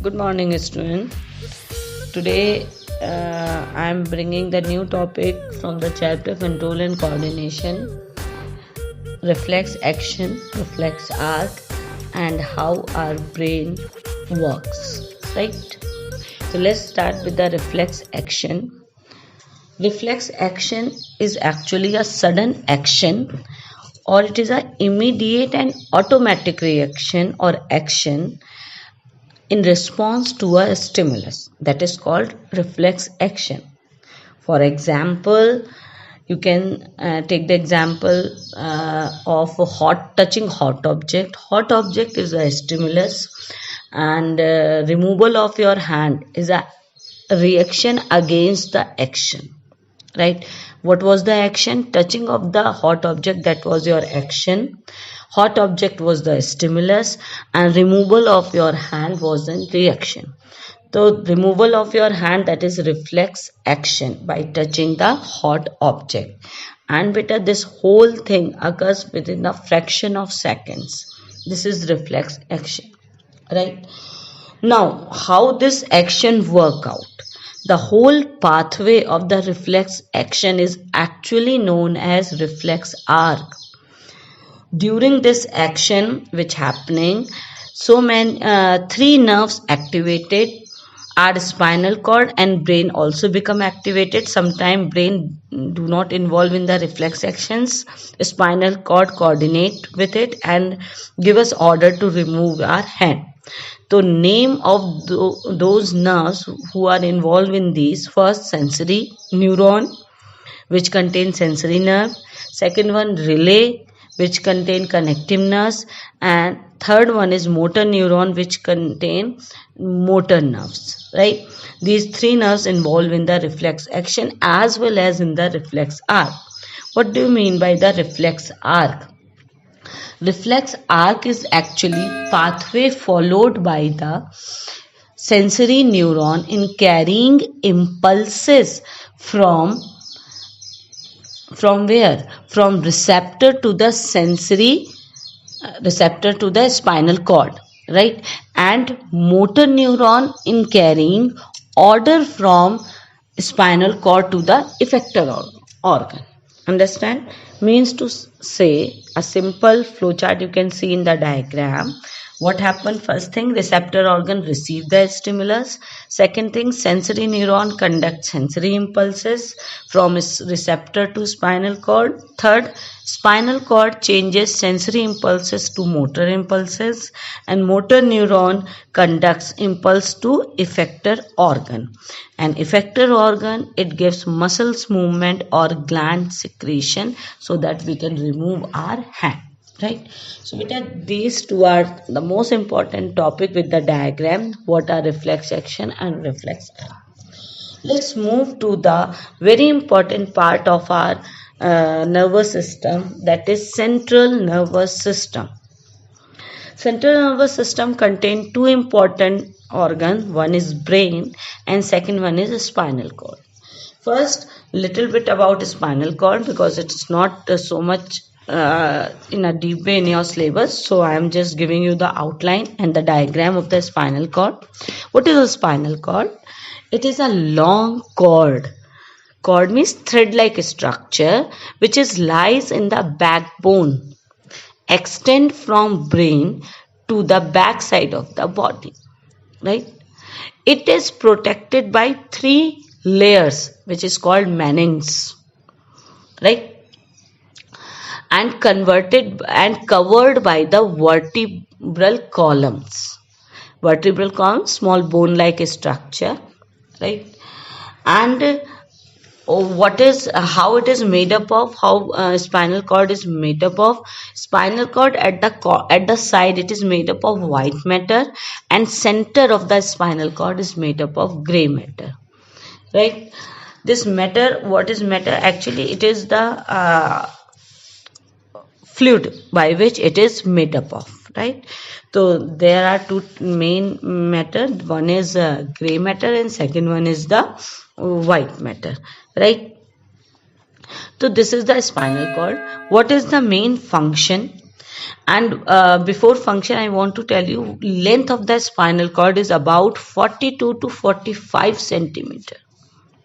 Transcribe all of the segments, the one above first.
Good morning, student. Today, I am bringing the new topic from the chapter Control and Coordination, Reflex Action, Reflex Arc, and how our brain works. Right? So let's start with the reflex action. Reflex action is actually a sudden action, or it is an immediate and automatic reaction or action in response to a stimulus, that is called reflex action. For example, you can take the example of touching hot object. Hot object is a stimulus, and removal of your hand is a reaction against the action. Right? What was the action? Touching of the hot object, that was your action. Hot object was the stimulus, and removal of your hand was the reaction. So removal of your hand, that is reflex action by touching the hot object. And beta, this whole thing occurs within a fraction of seconds. This is reflex action. Right? Now, how this action work out? The whole pathway of the reflex action is actually known as reflex arc. During this action which happening, three nerves activated, our spinal cord and brain also become activated. Sometimes brain do not involve in the reflex actions. Spinal cord coordinate with it and give us order to remove our hand. So name of those nerves who are involved in these: first, sensory neuron, which contain sensory nerve. Second one, relay, which contain connective nerves. And third one is motor neuron, which contain motor nerves. Right? These three nerves involved in the reflex action as well as in the reflex arc. What do you mean by the reflex arc? Reflex arc is actually pathway followed by the sensory neuron in carrying impulses from where? From receptor to the spinal cord, right? And motor neuron in carrying order from spinal cord to the effector organ. Understand? Means to say, a simple flowchart you can see in the diagram. What happened? First thing, receptor organ receive the stimulus. Second thing, sensory neuron conduct sensory impulses from receptor to spinal cord. Third, spinal cord changes sensory impulses to motor impulses, and motor neuron conducts impulse to effector organ. And effector organ, it gives muscles movement or gland secretion so that we can remove our hand. Right? So these two are the most important topic with the diagram. What are reflex action and reflex arc? Let's move to the very important part of our nervous system, that is central nervous system. Central nervous system contain two important organs. One is brain and second one is spinal cord. First, little bit about spinal cord, because it's not so much in a deep way in your syllabus. So I am just giving you the outline and the diagram of the spinal cord. What is a spinal cord? It is a long cord. Cord means thread-like structure which lies in the backbone, extend from brain to the back side of the body. Right? It is protected by three layers, which is called meninges. Right? And converted and covered by the vertebral columns. Vertebral columns, small bone-like structure, right? And how it is made up of? How spinal cord is made up of? Spinal cord at the side, it is made up of white matter, and center of the spinal cord is made up of gray matter. Right? This matter, what is matter? Actually, it is the fluid by which it is made up of, right? So there are two main matter. One is gray matter and second one is the white matter, right? So this is the spinal cord. What is the main function? And before function, I want to tell you, length of the spinal cord is about 42 to 45 centimeter,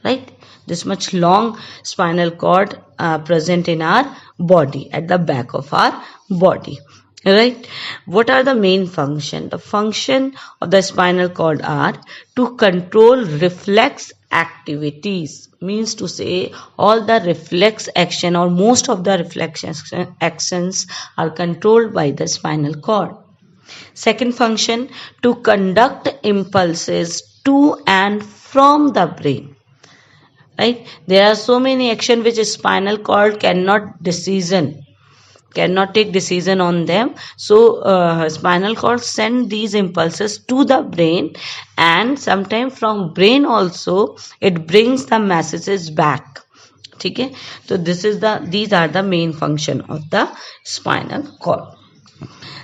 right? This much long spinal cord present in our body, at the back of our body, right? What are the main function? The function of the spinal cord are to control reflex activities, means to say all the reflex action or most of the reflex actions are controlled by the spinal cord. Second function, to conduct impulses to and from the brain, right? There are so many action which spinal cord cannot take decision on them. So spinal cord send these impulses to the brain, and sometimes from brain also it brings the messages back. Okay, so these are the main function of the spinal cord.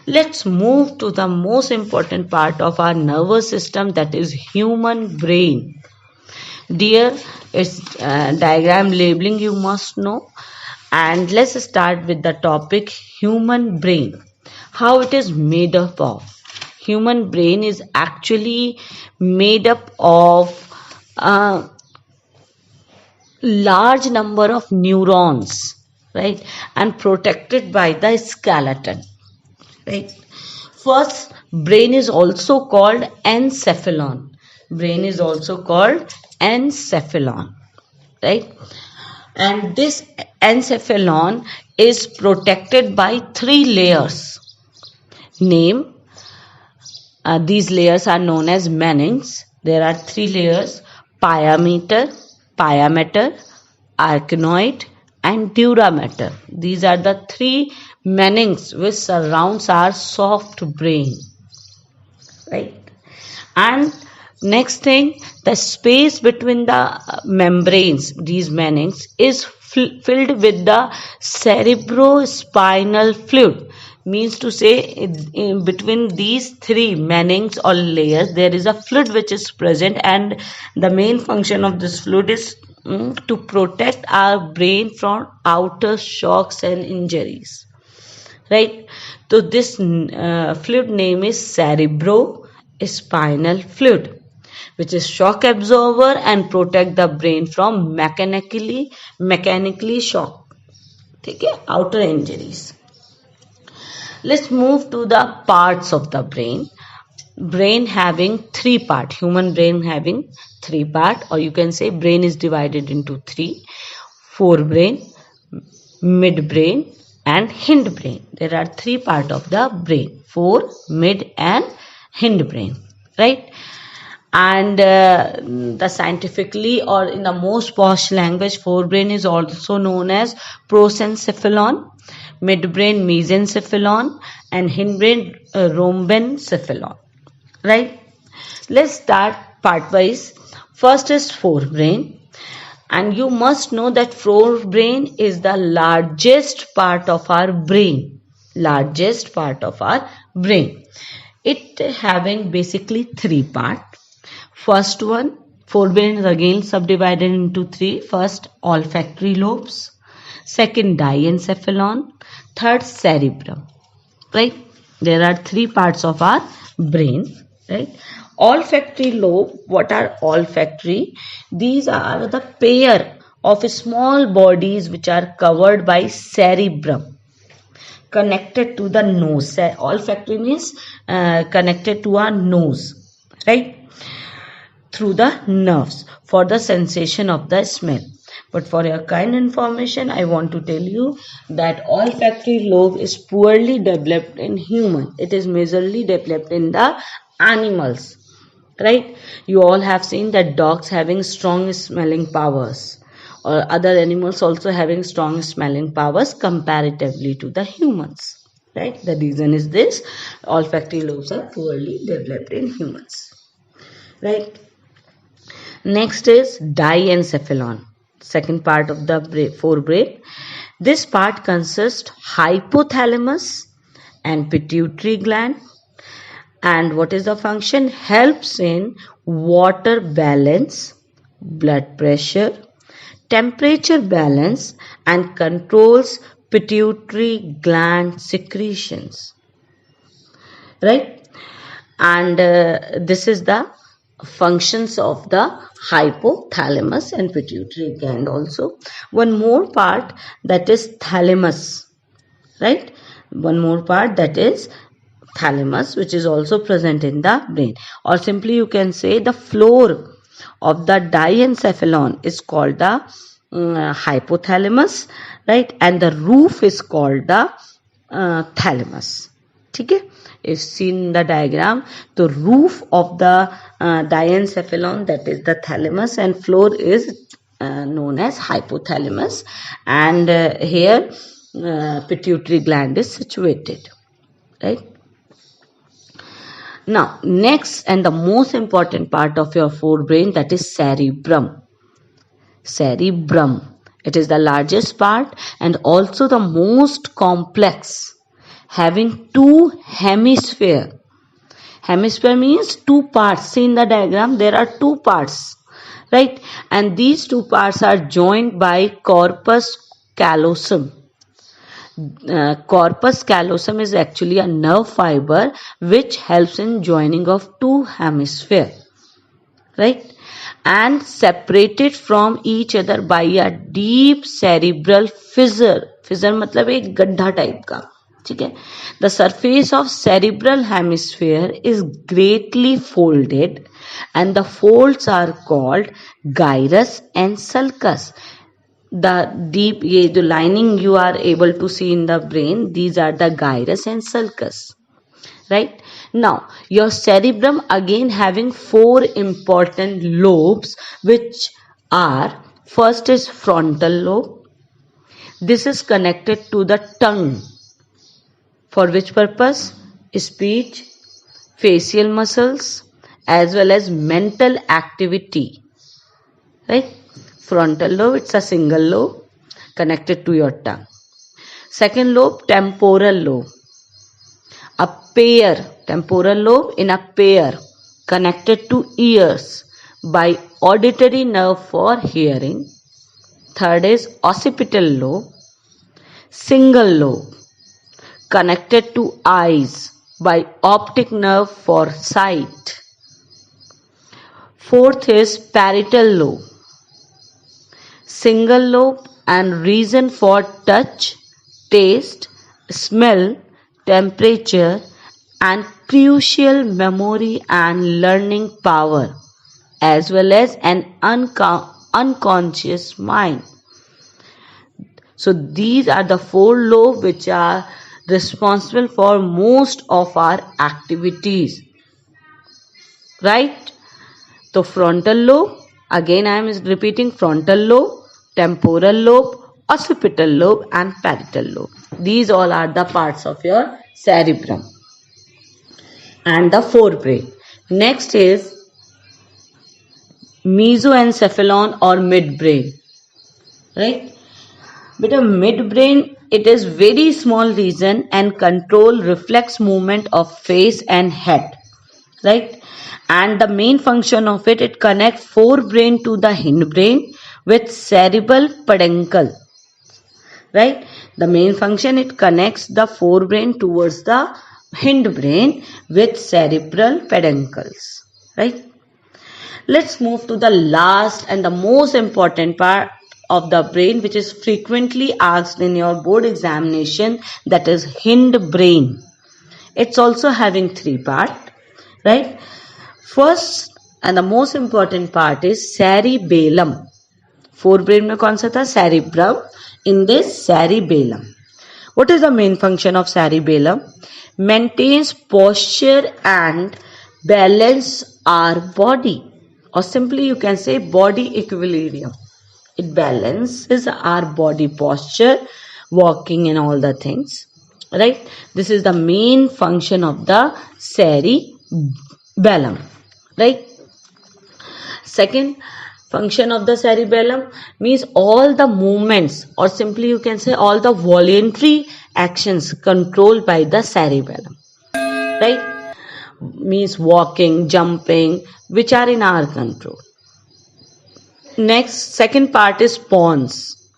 Let's move to the most important part of our nervous system, that is human brain. Dear, it's diagram labeling you must know. And let's start with the topic human brain. How it is made up of. Human brain is actually made up of a large number of neurons, right? And protected by the skeleton, right? First, brain is also called encephalon. Brain is also called encephalon, right? And this encephalon is protected by 3 layers. These layers are known as meninx. There are 3 layers: pyometer, arachnoid, and dura mater. These are the 3 meninx which surrounds our soft brain, right? And next thing, the space between the membranes, these meninx, is filled with the cerebrospinal fluid. Means to say, in between these 3 meninx or layers, there is a fluid which is present, and the main function of this fluid is to protect our brain from outer shocks and injuries, right? So this fluid name is cerebrospinal fluid, which is shock absorber and protect the brain from mechanically shock, okay, outer injuries. Let's move to the parts of the brain. Brain having 3 parts. Human brain having 3 parts, or you can say brain is divided into 3: forebrain, midbrain, and hindbrain. There are 3 parts of the brain: fore, mid, and hindbrain, right? And the scientifically, or in the most posh language, forebrain is also known as prosencephalon, midbrain mesencephalon, and hindbrain rhombencephalon, right? Let's start part wise. First is forebrain, and you must know that forebrain is the largest part of our brain. It having basically 3 parts. First one, forebrain is again subdivided into 3. First, olfactory lobes. Second, diencephalon. Third, cerebrum, right? There are 3 parts of our brain, right? Olfactory lobe. What are olfactory? These are the pair of small bodies which are covered by cerebrum, connected to the nose. Olfactory means connected to our nose, right? Through the nerves for the sensation of the smell. But for your kind information, I want to tell you that olfactory lobe is poorly developed in human. It is majorly developed in the animals, right? You all have seen that dogs having strong smelling powers, or other animals also having strong smelling powers comparatively to the humans, right? The reason is this: olfactory lobes are poorly developed in humans, right? Next is diencephalon, second part of the forebrain. This part consists hypothalamus and pituitary gland. And what is the function? Helps in water balance, blood pressure, temperature balance, and controls pituitary gland secretions, right? And this is the functions of the hypothalamus and pituitary gland. Also one more part, that is thalamus, right? One more part, that is thalamus, which is also present in the brain, or simply you can say the floor of the diencephalon is called the hypothalamus, right? And the roof is called the thalamus. Okay, if seen the diagram, the roof of the diencephalon, that is the thalamus, and floor is known as hypothalamus, and here pituitary gland is situated, right? Now next and the most important part of your forebrain, that is cerebrum. Cerebrum, it is the largest part and also the most complex, having two hemisphere. Hemisphere means two parts. See in the diagram, there are two parts, right? And these two parts are joined by corpus callosum. Corpus callosum is actually a nerve fiber which helps in joining of two hemisphere, right? And separated from each other by a deep cerebral fissure. Fissure मतलब एक गड्ढा type का, ठीक है? The surface of cerebral hemisphere is greatly folded and the folds are called gyrus and sulcus. The deep, ये जो lining you are able to see in the brain, these are the gyrus and sulcus, right? Now your cerebrum again having four important lobes, which are, first is frontal lobe. This is connected to the tongue. For which purpose? Speech, facial muscles, as well as mental activity, right? Frontal lobe, it's a single lobe connected to your tongue. Second lobe, temporal lobe. A pair, temporal lobe in a pair connected to ears by auditory nerve for hearing. Third is occipital lobe, single lobe connected to eyes by optic nerve for sight. Fourth is parietal lobe, single lobe and region for touch, taste, smell, temperature, and crucial memory and learning power, as well as an unconscious mind. So these are the four lobes which are responsible for most of our activities, right? So frontal lobe, again I am repeating, frontal lobe, temporal lobe, occipital lobe and parietal lobe. These all are the parts of your cerebrum and the forebrain. Next is mesoencephalon or midbrain, right? But a midbrain, it is very small region and control reflex movement of face and head, right? And the main function of it, it connects forebrain to the hindbrain with cerebral peduncle, right? The main function, it connects the forebrain towards the hindbrain with cerebral peduncles, right? Let's move to the last and the most important part of the brain, which is frequently asked in your board examination, that is hindbrain. It's also having three parts, right? First and the most important part is cerebellum. Forebrain में कौन सा था? Cerebrum. In this cerebellum, what is the main function of cerebellum? Maintains posture and balance our body, or simply you can say body equilibrium. It balances our body posture, walking and all the things, right? This is the main function of the cerebellum, right? Second function of the cerebellum means all the movements, or simply you can say all the voluntary actions controlled by the cerebellum, right? Means walking, jumping, which are in our control. Next, second part is pons.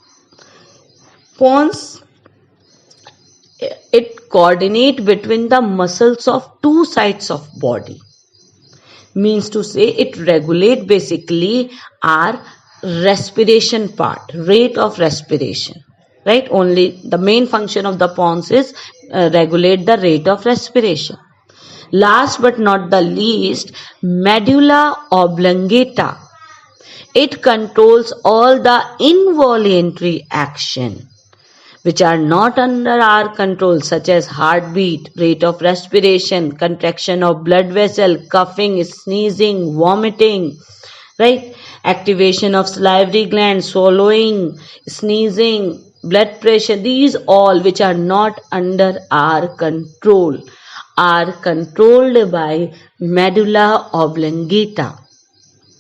Pons coordinate between the muscles of two sides of body. Means to say, it regulate basically our respiration part, rate of respiration, right? Only the main function of the pons is regulate the rate of respiration. Last but not the least, medulla oblongata. It controls all the involuntary action which are not under our control, such as heartbeat, rate of respiration, contraction of blood vessel, coughing, sneezing, vomiting, right? Activation of salivary gland, swallowing, sneezing, blood pressure, these all which are not under our control are controlled by medulla oblongata,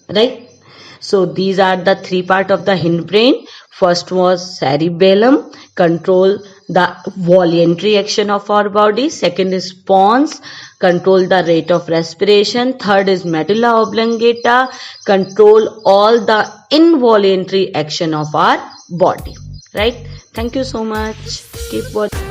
right? So these are the three parts of the hindbrain. First was cerebellum, control the voluntary action of our body. Second is pons, control the rate of respiration. Third is medulla oblongata, control all the involuntary action of our body. Right? Thank you so much. Keep watching.